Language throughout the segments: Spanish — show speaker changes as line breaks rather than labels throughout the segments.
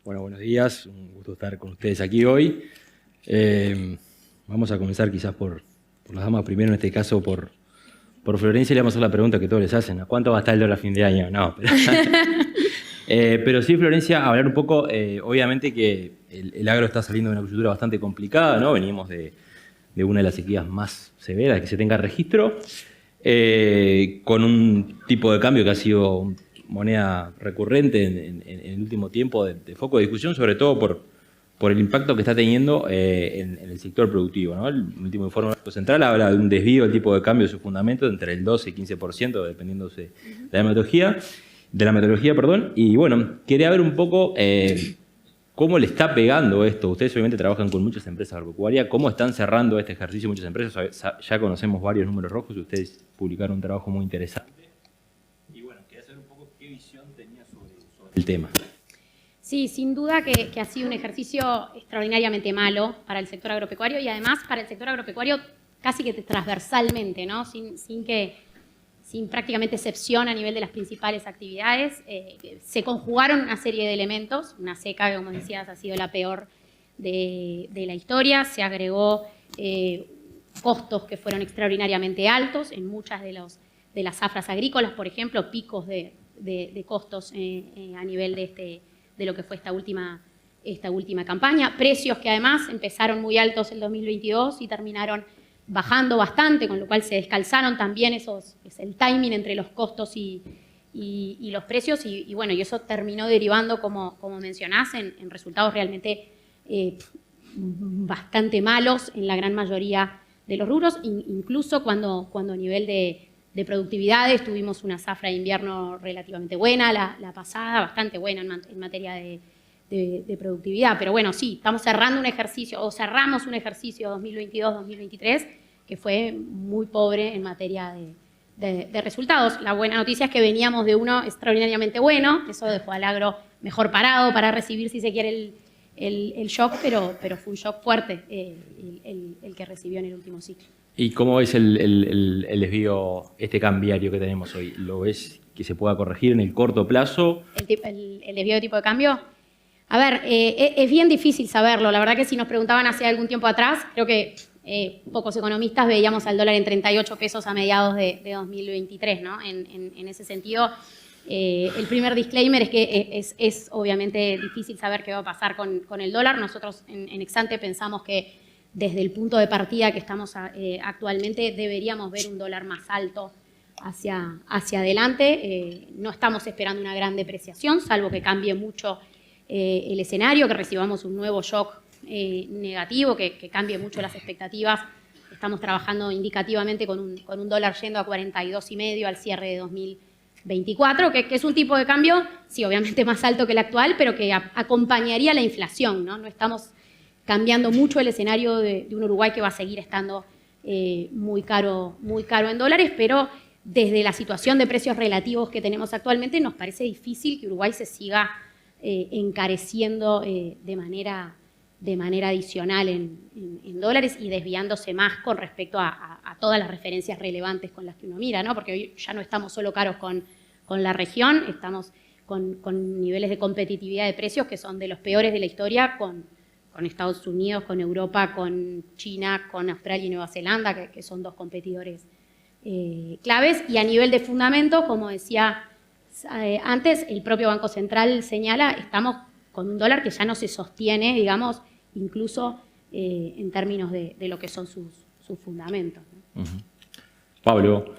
Bueno, buenos días, un gusto estar con ustedes aquí hoy. Vamos a comenzar quizás por las damas primero, en este caso por Florencia, y le vamos a hacer la pregunta que todos les hacen: ¿a cuánto va a estar el dólar a fin de año? No, pero sí, Florencia, hablar un poco, obviamente que el agro está saliendo de una coyuntura bastante complicada, ¿no? Venimos de una de las sequías más severas que se tenga registro, con un tipo de cambio que ha sido moneda recurrente en el último tiempo de foco de discusión, sobre todo por el impacto que está teniendo en el sector productivo, ¿no? El último informe del Banco Central habla de un desvío del tipo de cambio de su fundamento entre el 12 y 15%, dependiéndose de la metodología, y bueno, quería ver un poco cómo le está pegando esto. Ustedes obviamente trabajan con muchas empresas agropecuarias. ¿Cómo están cerrando este ejercicio muchas empresas? Ya conocemos varios números rojos y ustedes publicaron un trabajo muy interesante. Y bueno, quería saber un poco qué visión tenía sobre el tema.
Sí, sin duda que ha sido un ejercicio extraordinariamente malo para el sector agropecuario y además para el sector agropecuario casi que transversalmente, ¿no? Sin prácticamente excepción a nivel de las principales actividades. Se conjugaron una serie de elementos, una seca que, como decías, ha sido la peor de la historia. Se agregó costos que fueron extraordinariamente altos en muchas de las zafras agrícolas, por ejemplo, picos de costos a nivel de lo que fue esta última campaña. Precios que además empezaron muy altos el 2022 y terminaron bajando bastante, con lo cual se descalzaron también el timing entre los costos y los precios, y bueno, y eso terminó derivando, como mencionás, en resultados realmente bastante malos en la gran mayoría de los rubros, incluso cuando a nivel de productividades tuvimos una zafra de invierno relativamente buena, la pasada, bastante buena en materia de productividad. Pero bueno, sí, estamos cerrando un ejercicio, o cerramos un ejercicio 2022-2023 que fue muy pobre en materia de resultados. La buena noticia es que veníamos de uno extraordinariamente bueno, eso dejó al agro mejor parado para recibir, si se quiere, el shock, pero fue un shock fuerte el que recibió en el último ciclo.
¿Y cómo ves el desvío cambiario que tenemos hoy? ¿Lo ves que se pueda corregir en el corto plazo?
¿El desvío de tipo de cambio? A ver, es bien difícil saberlo. La verdad que si nos preguntaban hace algún tiempo atrás, creo que pocos economistas veíamos al dólar en 38 pesos a mediados de 2023, ¿no? En ese sentido, el primer disclaimer es que es obviamente difícil saber qué va a pasar con el dólar. Nosotros en Exante pensamos que desde el punto de partida que estamos actualmente deberíamos ver un dólar más alto hacia adelante. No estamos esperando una gran depreciación, salvo que cambie mucho el escenario, que recibamos un nuevo shock negativo, que cambie mucho las expectativas. Estamos trabajando indicativamente con un dólar yendo a 42,5 al cierre de 2024, que es un tipo de cambio, sí, obviamente más alto que el actual, pero que acompañaría la inflación, ¿no? No estamos cambiando mucho el escenario de un Uruguay que va a seguir estando muy caro en dólares, pero desde la situación de precios relativos que tenemos actualmente nos parece difícil que Uruguay se siga encareciendo de manera adicional en dólares y desviándose más con respecto a todas las referencias relevantes con las que uno mira, ¿no? Porque hoy ya no estamos solo caros con la región, estamos con niveles de competitividad de precios que son de los peores de la historia, con Estados Unidos, con Europa, con China, con Australia y Nueva Zelanda, que son dos competidores claves. Y a nivel de fundamentos, como decía antes, el propio Banco Central señala, estamos con un dólar que ya no se sostiene, digamos, incluso en términos de lo que son sus fundamentos, ¿no?
Pablo,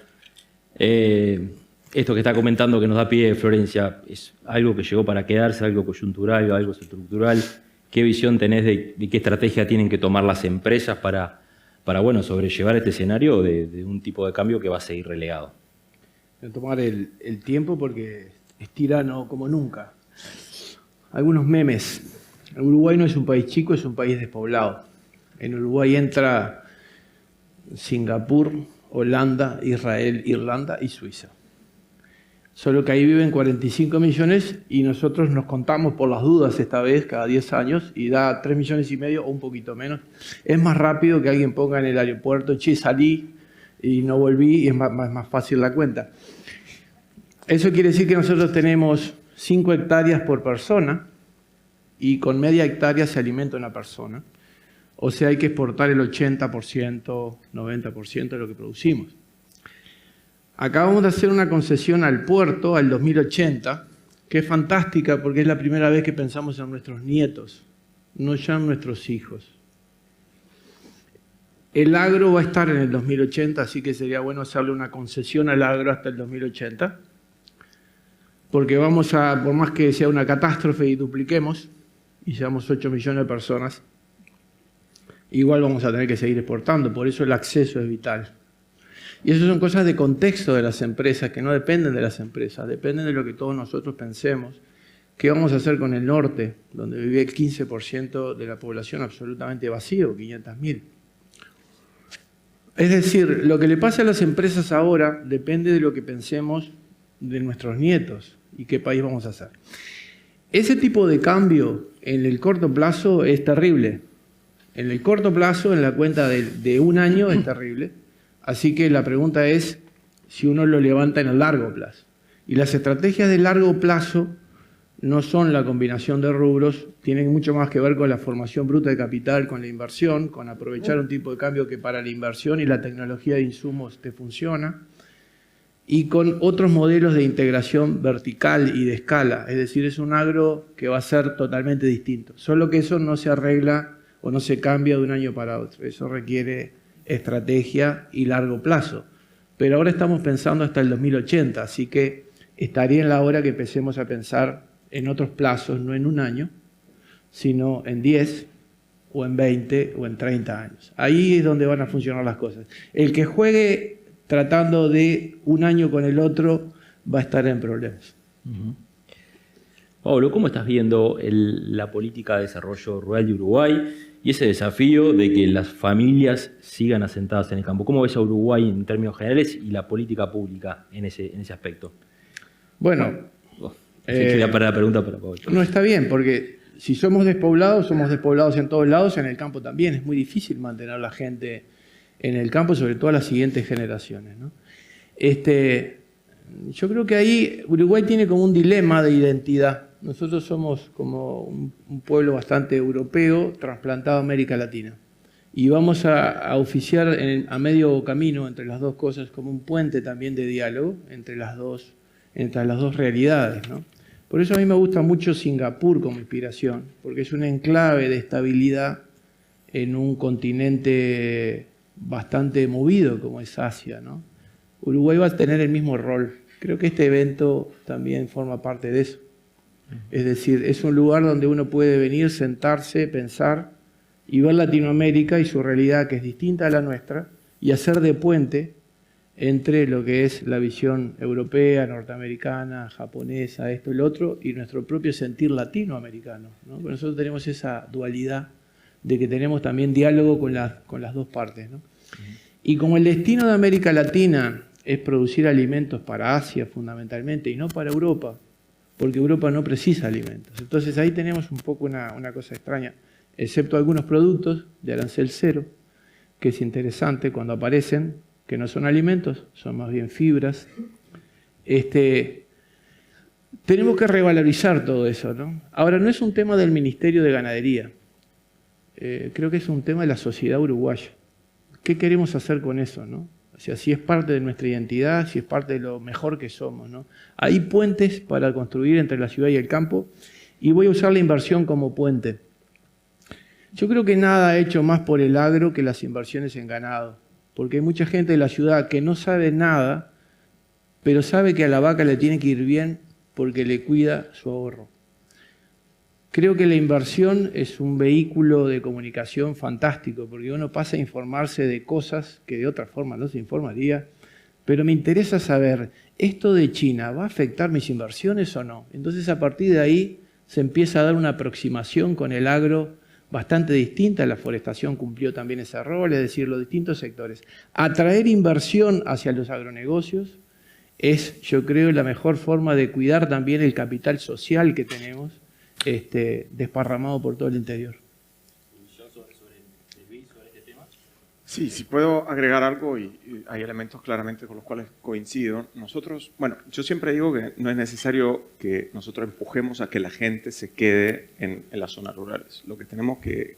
esto que está comentando que nos da pie Florencia, ¿es algo que llegó para quedarse, algo coyuntural, algo estructural? ¿Qué visión tenés de qué estrategia tienen que tomar las empresas para bueno, sobrellevar este escenario de un tipo de cambio que va a seguir relegado?
Voy a tomar el tiempo porque es tirano como nunca. Algunos memes. Uruguay no es un país chico, es un país despoblado. En Uruguay entra Singapur, Holanda, Israel, Irlanda y Suiza. Solo que ahí viven 45 millones y nosotros nos contamos por las dudas esta vez cada 10 años y da 3,5 millones o un poquito menos. Es más rápido que alguien ponga en el aeropuerto, che, salí y no volví, y es más fácil la cuenta. Eso quiere decir que nosotros tenemos 5 hectáreas por persona y con media hectárea se alimenta una persona. O sea, hay que exportar el 80%, 90% de lo que producimos. Acabamos de hacer una concesión al puerto al 2080, que es fantástica porque es la primera vez que pensamos en nuestros nietos, no ya en nuestros hijos. El agro va a estar en el 2080, así que sería bueno hacerle una concesión al agro hasta el 2080, porque vamos a, por más que sea una catástrofe y dupliquemos, y seamos 8 millones de personas, igual vamos a tener que seguir exportando, por eso el acceso es vital. Y eso son cosas de contexto de las empresas, que no dependen de las empresas, dependen de lo que todos nosotros pensemos. ¿Qué vamos a hacer con el norte, donde vive el 15% de la población absolutamente vacío, 500.000? Es decir, lo que le pasa a las empresas ahora depende de lo que pensemos de nuestros nietos y qué país vamos a hacer. Ese tipo de cambio en el corto plazo es terrible. En el corto plazo, en la cuenta de un año, es terrible. Así que la pregunta es si uno lo levanta en el largo plazo. Y las estrategias de largo plazo no son la combinación de rubros, tienen mucho más que ver con la formación bruta de capital, con la inversión, con aprovechar un tipo de cambio que para la inversión y la tecnología de insumos te funciona, y con otros modelos de integración vertical y de escala. Es decir, es un agro que va a ser totalmente distinto. Solo que eso no se arregla o no se cambia de un año para otro. Eso requiere estrategia y largo plazo. Pero ahora estamos pensando hasta el 2080, así que estaría en la hora que empecemos a pensar en otros plazos, no en un año, sino en 10 o en 20 o en 30 años. Ahí es donde van a funcionar las cosas. El que juegue tratando de un año con el otro va a estar en problemas.
Pablo, ¿cómo estás viendo la política de desarrollo rural de Uruguay y ese desafío de que las familias sigan asentadas en el campo? ¿Cómo ves a Uruguay en términos generales y la política pública en ese aspecto?
Bueno,
quería parar la pregunta para Pablo.
No está bien, porque si somos despoblados en todos lados, en el campo también. Es muy difícil mantener a la gente en el campo, sobre todo a las siguientes generaciones, ¿no? Yo creo que ahí Uruguay tiene como un dilema de identidad. Nosotros somos como un pueblo bastante europeo, trasplantado a América Latina. Y vamos a oficiar a medio camino entre las dos cosas, como un puente también de diálogo entre las dos realidades, ¿no? Por eso a mí me gusta mucho Singapur como inspiración, porque es un enclave de estabilidad en un continente bastante movido como es Asia, ¿no? Uruguay va a tener el mismo rol. Creo que este evento también forma parte de eso. Es decir, es un lugar donde uno puede venir, sentarse, pensar y ver Latinoamérica y su realidad, que es distinta a la nuestra, y hacer de puente entre lo que es la visión europea, norteamericana, japonesa, esto y lo otro, y nuestro propio sentir latinoamericano, ¿no? Porque nosotros tenemos esa dualidad de que tenemos también diálogo con las dos partes, ¿no? Y como el destino de América Latina es producir alimentos para Asia fundamentalmente y no para Europa, porque Europa no precisa alimentos. Entonces ahí tenemos un poco una cosa extraña, excepto algunos productos de arancel cero, que es interesante cuando aparecen, que no son alimentos, son más bien fibras. Tenemos que revalorizar todo eso, ¿no? Ahora, no es un tema del Ministerio de Ganadería, creo que es un tema de la sociedad uruguaya. ¿Qué queremos hacer con eso, no? O sea, si es parte de nuestra identidad, si es parte de lo mejor que somos, ¿no? Hay puentes para construir entre la ciudad y el campo, y voy a usar la inversión como puente. Yo creo que nada ha hecho más por el agro que las inversiones en ganado, porque hay mucha gente de la ciudad que no sabe nada, pero sabe que a la vaca le tiene que ir bien porque le cuida su ahorro. Creo que la inversión es un vehículo de comunicación fantástico, porque uno pasa a informarse de cosas que de otra forma no se informaría, pero me interesa saber, ¿esto de China va a afectar mis inversiones o no? Entonces, a partir de ahí se empieza a dar una aproximación con el agro bastante distinta. La forestación cumplió también ese rol, es decir, los distintos sectores. Atraer inversión hacia los agronegocios es, yo creo, la mejor forma de cuidar también el capital social que tenemos, desparramado por todo el interior.
Sí, si puedo agregar algo, y hay elementos claramente con los cuales coincido. Nosotros, bueno, yo siempre digo que no es necesario que nosotros empujemos a que la gente se quede en las zonas rurales. Lo que tenemos que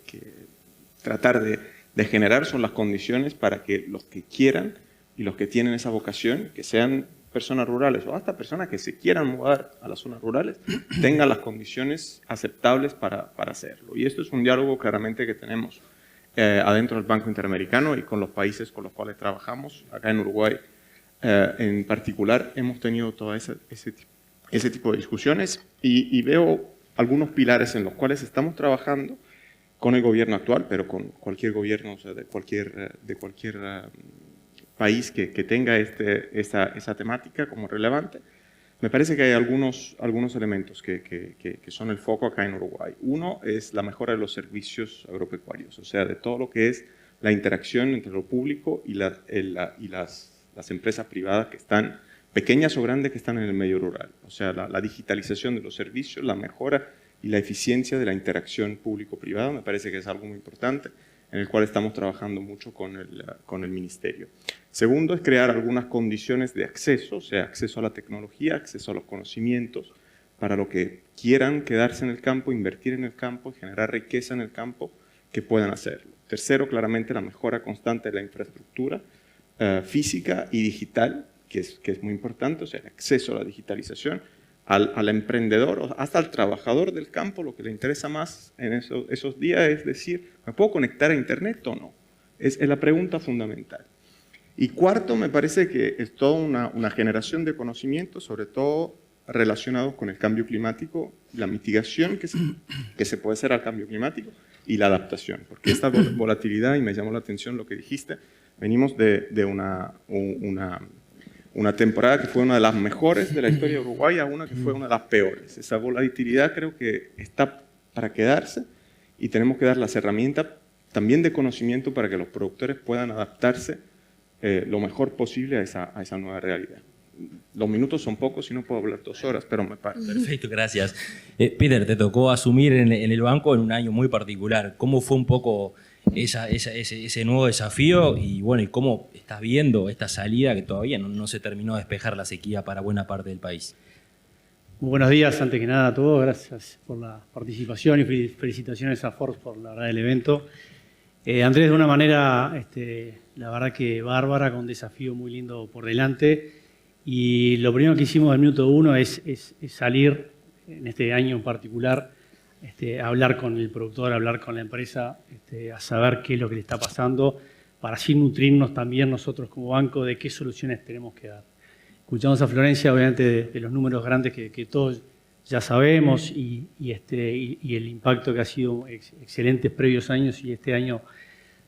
tratar de generar son las condiciones para que los que quieran y los que tienen esa vocación, que sean personas rurales o hasta personas que se quieran mudar a las zonas rurales, tengan las condiciones aceptables para hacerlo. Y esto es un diálogo claramente que tenemos adentro del Banco Interamericano y con los países con los cuales trabajamos. Acá en Uruguay, en particular, hemos tenido todo ese tipo de discusiones y veo algunos pilares en los cuales estamos trabajando con el gobierno actual, pero con cualquier gobierno, o sea, de cualquier país que tenga esa temática como relevante. Me parece que hay algunos elementos que son el foco acá en Uruguay. Uno es la mejora de los servicios agropecuarios, o sea, de todo lo que es la interacción entre lo público y las empresas privadas que están, pequeñas o grandes, que están en el medio rural. O sea, la digitalización de los servicios, la mejora y la eficiencia de la interacción público-privada, me parece que es algo muy importante, en el cual estamos trabajando mucho con el Ministerio. Segundo es crear algunas condiciones de acceso, o sea, acceso a la tecnología, acceso a los conocimientos, para los que quieran quedarse en el campo, invertir en el campo y generar riqueza en el campo, que puedan hacerlo. Tercero, claramente la mejora constante de la infraestructura física y digital, que es muy importante, o sea, el acceso a la digitalización, al emprendedor o hasta al trabajador del campo. Lo que le interesa más en esos días es decir, ¿me puedo conectar a internet o no? Es la pregunta fundamental. Y cuarto, me parece que es toda una generación de conocimientos, sobre todo relacionados con el cambio climático, la mitigación que se puede hacer al cambio climático y la adaptación. Porque esta volatilidad, y me llamó la atención lo que dijiste, venimos de una temporada que fue una de las mejores de la historia de Uruguay a una que fue una de las peores. Esa volatilidad creo que está para quedarse y tenemos que dar las herramientas también de conocimiento para que los productores puedan adaptarse lo mejor posible a esa nueva realidad. Los minutos son pocos y no puedo hablar 2 horas, pero me parece.
Perfecto, gracias. Peter, te tocó asumir en el banco en un año muy particular. ¿Cómo fue un poco ese nuevo desafío y bueno, y cómo estás viendo esta salida que todavía no se terminó de despejar la sequía para buena parte del país?
Muy buenos días, antes que nada a todos, gracias por la participación y felicitaciones a Forbes por la verdad del evento. Andrés, de una manera, la verdad que bárbara, con un desafío muy lindo por delante, y lo primero que hicimos del minuto 1 es salir, en este año en particular, a hablar con el productor, a hablar con la empresa, a saber qué es lo que le está pasando, para así nutrirnos también nosotros como banco de qué soluciones tenemos que dar. Escuchamos a Florencia, obviamente, de los números grandes que todos ya sabemos y el impacto que ha sido excelentes previos años y este año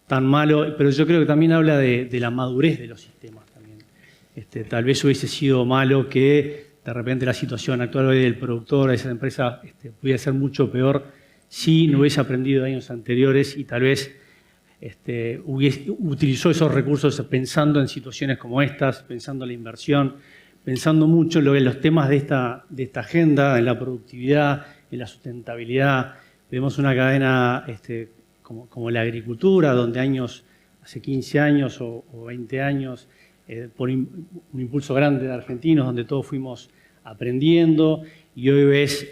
tan malo, pero yo creo que también habla de la madurez de los sistemas también. Tal vez hubiese sido malo que de repente la situación actual hoy del productor, de esa empresa, pudiera ser mucho peor si no hubiese aprendido de años anteriores y tal vez utilizó esos recursos pensando en situaciones como estas, pensando en la inversión, pensando mucho en los temas de esta agenda, en la productividad, en la sustentabilidad. Vemos una cadena como la agricultura, donde hace 15 años o 20 años, por un impulso grande de argentinos, donde todos fuimos aprendiendo, y hoy ves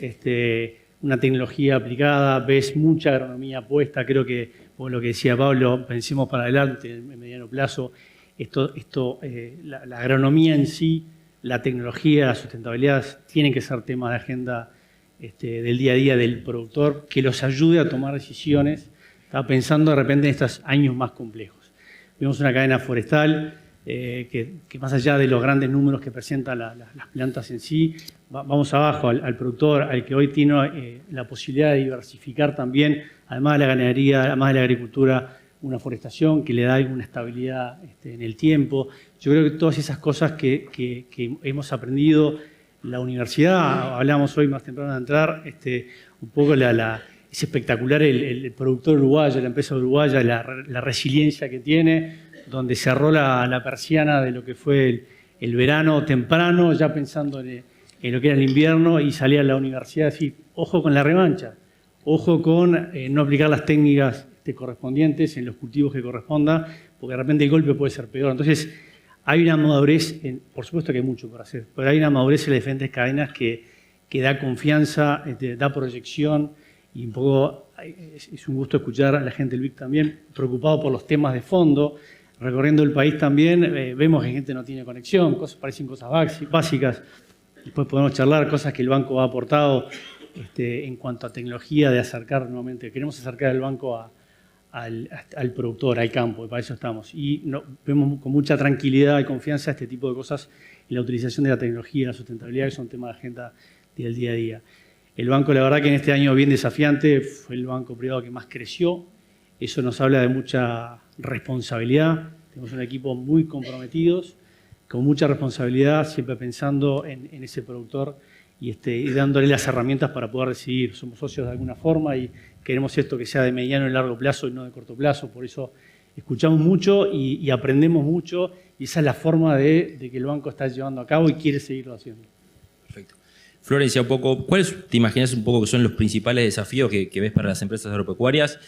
una tecnología aplicada, ves mucha agronomía puesta. Creo que, por lo que decía Pablo, pensemos para adelante, en mediano plazo, la agronomía en sí, la tecnología, la sustentabilidad, tienen que ser temas de agenda del día a día del productor, que los ayude a tomar decisiones. Estaba pensando de repente en estos años más complejos. Vemos una cadena forestal que más allá de los grandes números que presentan las plantas en sí, vamos abajo al productor, al que hoy tiene la posibilidad de diversificar también, además de la ganadería, además de la agricultura, una forestación que le da alguna estabilidad en el tiempo. Yo creo que todas esas cosas que hemos aprendido en la universidad, hablamos hoy más temprano de entrar, un poco es espectacular el productor uruguayo, la empresa uruguaya, la resiliencia que tiene, donde cerró la persiana de lo que fue el verano temprano, ya pensando en lo que era el invierno, y salía a la universidad y decir, ojo con la revancha, ojo con no aplicar las técnicas correspondientes en los cultivos que corresponda, porque de repente el golpe puede ser peor. Entonces, hay una madurez, por supuesto que hay mucho por hacer, pero hay una madurez en las diferentes cadenas que da confianza, da proyección, y un poco es un gusto escuchar a la gente del BIC también preocupado por los temas de fondo. Recorriendo el país también vemos que gente no tiene conexión, parecen cosas básicas. Después podemos charlar cosas que el banco ha aportado en cuanto a tecnología, de acercar nuevamente. Queremos acercar el banco al productor, al campo, y para eso estamos. Y vemos con mucha tranquilidad y confianza este tipo de cosas en la utilización de la tecnología y la sustentabilidad, que son temas de agenda del día a día. El banco, la verdad que en este año bien desafiante, fue el banco privado que más creció. Eso nos habla de mucha responsabilidad. Tenemos un equipo muy comprometidos, con mucha responsabilidad, siempre pensando en ese productor y dándole las herramientas para poder decidir. Somos socios de alguna forma y queremos esto que sea de mediano y largo plazo y no de corto plazo. Por eso escuchamos mucho y aprendemos mucho, y esa es la forma de que el banco está llevando a cabo y quiere seguirlo haciendo.
Perfecto. Florencia, un poco, ¿cuáles te imaginas un poco que son los principales desafíos que ves para las empresas agropecuarias?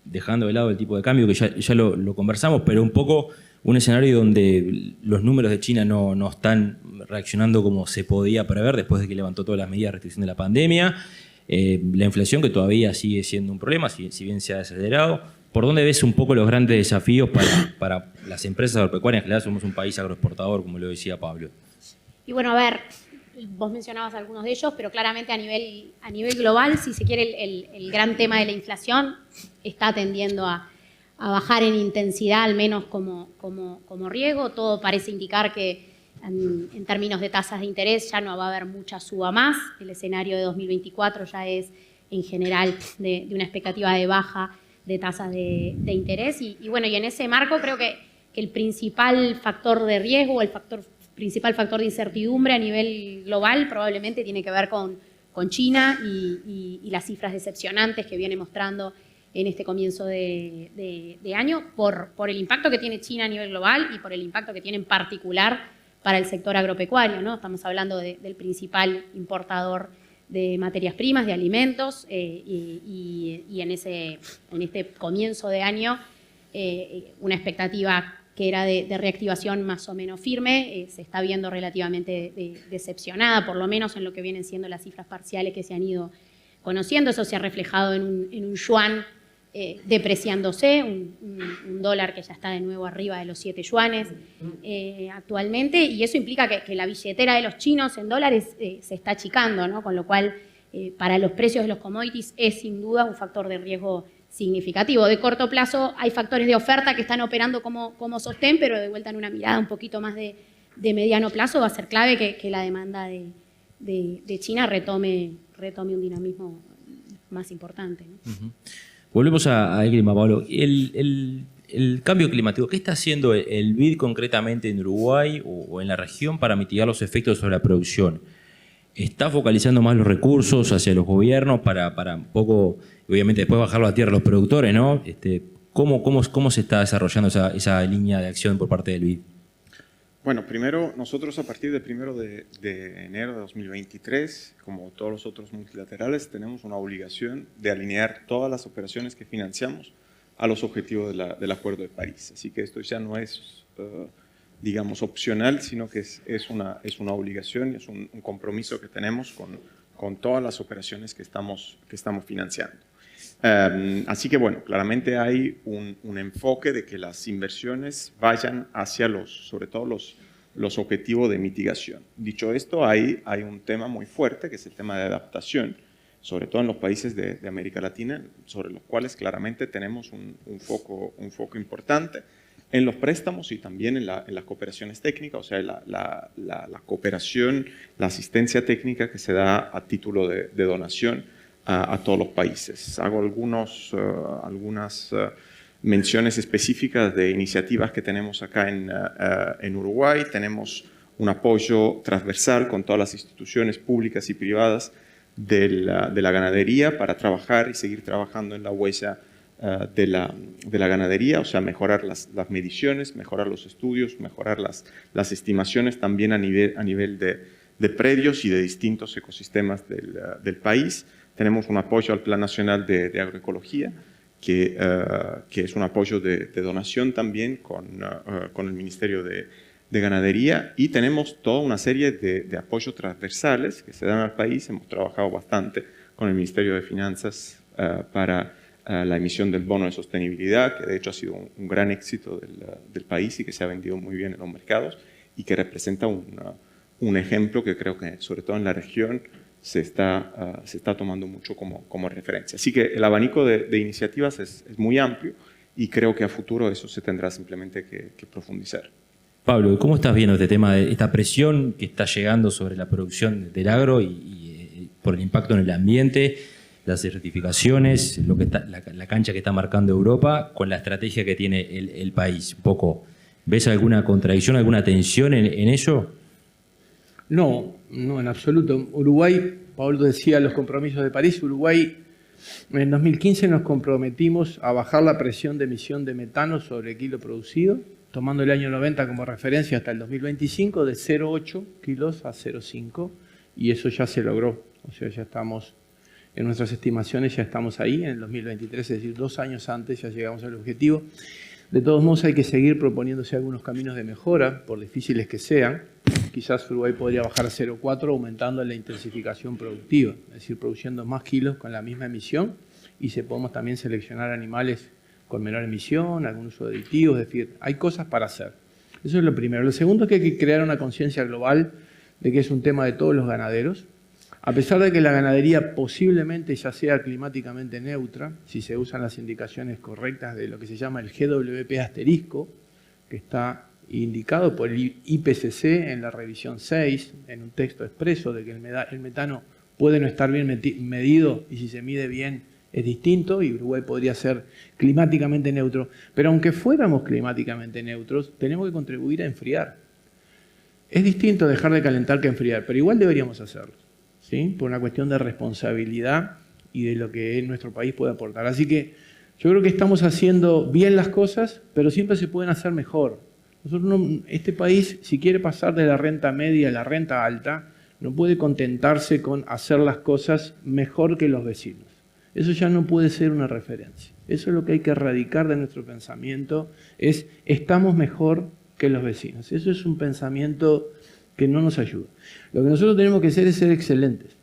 Dejando de lado el tipo de cambio, que ya lo conversamos, pero un poco un escenario donde los números de China no están reaccionando como se podía prever después de que levantó todas las medidas de restricción de la pandemia, la inflación que todavía sigue siendo un problema, si bien se ha desacelerado. ¿Por dónde ves un poco los grandes desafíos para las empresas agropecuarias? En general somos un país agroexportador, como lo decía Pablo.
Y bueno, a ver, vos mencionabas algunos de ellos, pero claramente a nivel global, si se quiere, el gran tema de la inflación está tendiendo a bajar en intensidad, al menos como riesgo. Todo parece indicar que en términos de tasas de interés ya no va a haber mucha suba más. El escenario de 2024 ya es en general de una expectativa de baja de tasas de interés. Y bueno, y en ese marco creo que el principal factor de riesgo, el principal factor de incertidumbre a nivel global probablemente tiene que ver con China y las cifras decepcionantes que viene mostrando en este comienzo de año por el impacto que tiene China a nivel global y por el impacto que tiene en particular para el sector agropecuario, ¿no? Estamos hablando del principal importador de materias primas, de alimentos, y en este comienzo de año una expectativa que era de reactivación más o menos firme, se está viendo relativamente decepcionada, por lo menos en lo que vienen siendo las cifras parciales que se han ido conociendo. Eso se ha reflejado en un yuan depreciándose, un dólar que ya está de nuevo arriba de los 7 yuanes actualmente, y eso implica que la billetera de los chinos en dólares se está achicando, ¿no? Con lo cual para los precios de los commodities es sin duda un factor de riesgo significativo. De corto plazo hay factores de oferta que están operando como sostén, pero de vuelta en una mirada un poquito más de mediano plazo va a ser clave que la demanda de China retome un dinamismo más importante, ¿no?
Uh-huh. Volvemos al clima, Pablo. El cambio climático, ¿qué está haciendo el BID concretamente en Uruguay o en la región para mitigar los efectos sobre la producción? ¿Está focalizando más los recursos hacia los gobiernos para un poco, obviamente después bajarlo a tierra a los productores, ¿no? ¿Cómo se está desarrollando esa línea de acción por parte del BID?
Bueno, primero, nosotros a partir del 1 de enero de 2023, como todos los otros multilaterales, tenemos una obligación de alinear todas las operaciones que financiamos a los objetivos del Acuerdo de París. Así que esto ya no es, digamos, opcional, sino que es una obligación, es un compromiso que tenemos con todas las operaciones que estamos financiando. Así que, bueno, claramente hay un enfoque de que las inversiones vayan hacia sobre todo los objetivos de mitigación. Dicho esto, hay un tema muy fuerte, que es el tema de adaptación, sobre todo en los países de América Latina, sobre los cuales claramente tenemos un foco importante en los préstamos y también en las cooperaciones técnicas, o sea, la cooperación, la asistencia técnica que se da a título de donación a todos los países. Hago algunas menciones específicas de iniciativas que tenemos acá en Uruguay. Tenemos un apoyo transversal con todas las instituciones públicas y privadas de la ganadería para trabajar y seguir trabajando en la huella de la ganadería, o sea, mejorar las mediciones, mejorar los estudios, mejorar las estimaciones también a nivel de predios y de distintos ecosistemas del país. Tenemos un apoyo al Plan Nacional de Agroecología, que es un apoyo de donación también con el Ministerio de Ganadería, y tenemos toda una serie de apoyos transversales que se dan al país. Hemos trabajado bastante con el Ministerio de Finanzas para la emisión del bono de sostenibilidad, que de hecho ha sido un gran éxito del país y que se ha vendido muy bien en los mercados y que representa un ejemplo que creo que sobre todo en la región se está tomando mucho como referencia. Así que el abanico de iniciativas es muy amplio y creo que a futuro eso se tendrá simplemente que profundizar.
Pablo, ¿cómo estás viendo este tema de esta presión que está llegando sobre la producción del agro y por el impacto en el ambiente, las certificaciones, la cancha que está marcando Europa con la estrategia que tiene el país? Un poco, ¿ves alguna contradicción, alguna tensión en ello?
No, en absoluto. Uruguay, Pablo decía los compromisos de París, Uruguay en 2015 nos comprometimos a bajar la presión de emisión de metano sobre el kilo producido, tomando el año 90 como referencia hasta el 2025, de 0,8 kilos a 0,5, y eso ya se logró. O sea, ya estamos, en nuestras estimaciones ya estamos ahí, en el 2023, es decir, 2 años antes ya llegamos al objetivo. De todos modos hay que seguir proponiéndose algunos caminos de mejora, por difíciles que sean. Quizás Uruguay podría bajar a 0,4 aumentando la intensificación productiva, es decir, produciendo más kilos con la misma emisión, y se podemos también seleccionar animales con menor emisión, algún uso de aditivos, es decir, hay cosas para hacer. Eso es lo primero. Lo segundo es que hay que crear una conciencia global de que es un tema de todos los ganaderos. A pesar de que la ganadería posiblemente ya sea climáticamente neutra, si se usan las indicaciones correctas de lo que se llama el GWP asterisco, que está indicado por el IPCC en la revisión 6, en un texto expreso de que el metano puede no estar bien medido, y si se mide bien es distinto, y Uruguay podría ser climáticamente neutro. Pero aunque fuéramos climáticamente neutros, tenemos que contribuir a enfriar. Es distinto dejar de calentar que enfriar, pero igual deberíamos hacerlo, ¿sí? Por una cuestión de responsabilidad y de lo que nuestro país puede aportar. Así que yo creo que estamos haciendo bien las cosas, pero siempre se pueden hacer mejor. Este país, si quiere pasar de la renta media a la renta alta, no puede contentarse con hacer las cosas mejor que los vecinos. Eso ya no puede ser una referencia. Eso es lo que hay que erradicar de nuestro pensamiento, es estamos mejor que los vecinos. Eso es un pensamiento que no nos ayuda. Lo que nosotros tenemos que hacer es ser excelentes.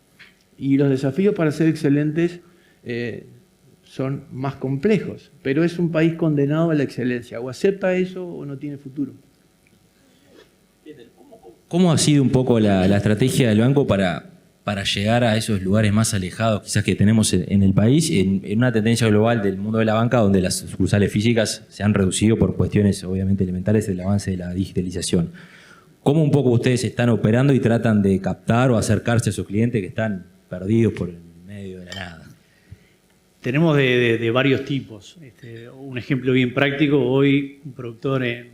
Y los desafíos para ser excelentes son más complejos, pero es un país condenado a la excelencia. O acepta eso o no tiene futuro.
¿Cómo ha sido un poco la estrategia del banco para llegar a esos lugares más alejados quizás que tenemos en el país, en una tendencia global del mundo de la banca donde las sucursales físicas se han reducido por cuestiones obviamente elementales del avance de la digitalización? ¿Cómo un poco ustedes están operando y tratan de captar o acercarse a sus clientes que están perdidos por el medio de la nada?
Tenemos de varios tipos. Un ejemplo bien práctico, hoy un productor en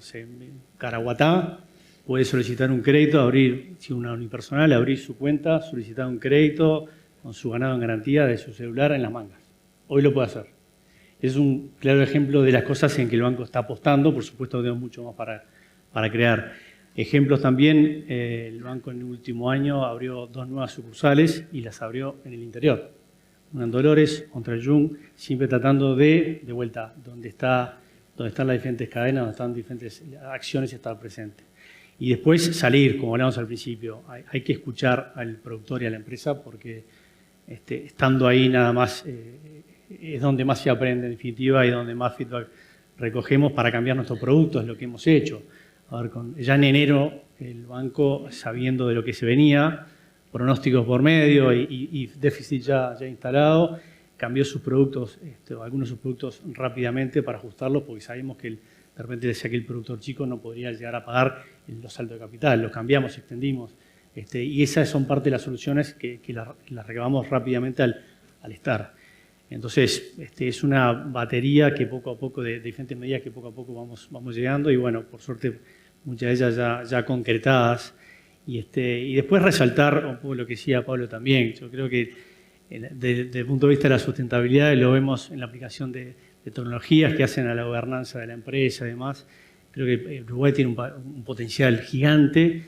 Caraguatá puede solicitar un crédito, abrir, si una unipersonal, abrir su cuenta, solicitar un crédito con su ganado en garantía de su celular en las mangas. Hoy lo puede hacer. Es un claro ejemplo de las cosas en que el banco está apostando. Por supuesto, tenemos mucho más para crear. Ejemplos también, el banco en el último año abrió 2 nuevas sucursales y las abrió en el interior. Una en Dolores, otra en Jung, siempre tratando de vuelta, donde están las diferentes cadenas, donde están diferentes acciones y estar presente. Y después salir, como hablamos al principio, hay que escuchar al productor y a la empresa porque estando ahí nada más es donde más se aprende en definitiva y donde más feedback recogemos para cambiar nuestros productos, es lo que hemos hecho. A ver, ya en enero el banco, sabiendo de lo que se venía, pronósticos por medio y déficit ya instalado, cambió sus productos, algunos de sus productos rápidamente para ajustarlos porque sabíamos que de repente decía que el productor chico no podría llegar a pagar los saltos de capital, los cambiamos, extendimos, y esas son parte de las soluciones que las recabamos rápidamente al estar. Entonces, es una batería que poco a poco, de diferentes medidas que poco a poco vamos llegando y bueno, por suerte muchas de ellas ya concretadas. Y después resaltar un poco lo que decía Pablo también. Yo creo que desde el punto de vista de la sustentabilidad lo vemos en la aplicación de tecnologías que hacen a la gobernanza de la empresa y demás. Creo que Uruguay tiene un potencial gigante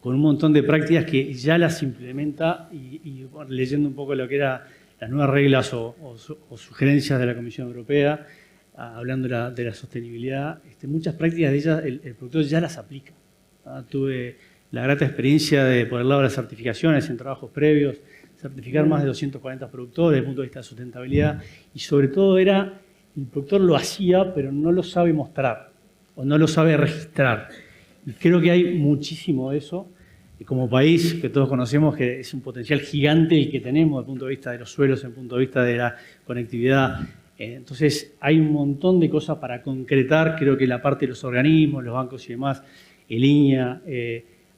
con un montón de prácticas que ya las implementa y bueno, leyendo un poco lo que era las nuevas reglas o sugerencias de la Comisión Europea, hablando de la sostenibilidad, muchas prácticas de ellas el productor ya las aplica. Tuve la grata experiencia de, por el lado de las certificaciones en trabajos previos, certificar más de 240 productores desde el punto de vista de sustentabilidad, y sobre todo el productor lo hacía, pero no lo sabe mostrar o no lo sabe registrar. Y creo que hay muchísimo de eso. Y como país, que todos conocemos que es un potencial gigante el que tenemos desde el punto de vista de los suelos, desde el punto de vista de la conectividad. Entonces, hay un montón de cosas para concretar. Creo que la parte de los organismos, los bancos y demás, en línea,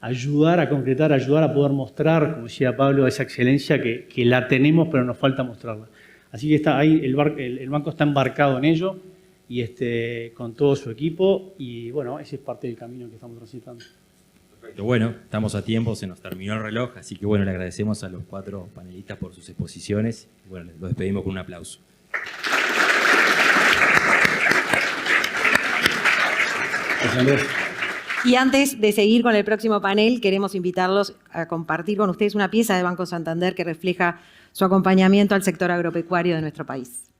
ayudar a concretar, ayudar a poder mostrar, como decía Pablo, esa excelencia que la tenemos, pero nos falta mostrarla. Así que está ahí, el banco está embarcado en ello y con todo su equipo, y bueno, ese es parte del camino que estamos transitando.
Perfecto. Bueno, estamos a tiempo, se nos terminó el reloj, así que bueno, le agradecemos a los 4 panelistas por sus exposiciones. Bueno, los despedimos con un aplauso.
Gracias, Andrés.
Y antes de seguir con el próximo panel, queremos invitarlos a compartir con ustedes una pieza de Banco Santander que refleja su acompañamiento al sector agropecuario de nuestro país.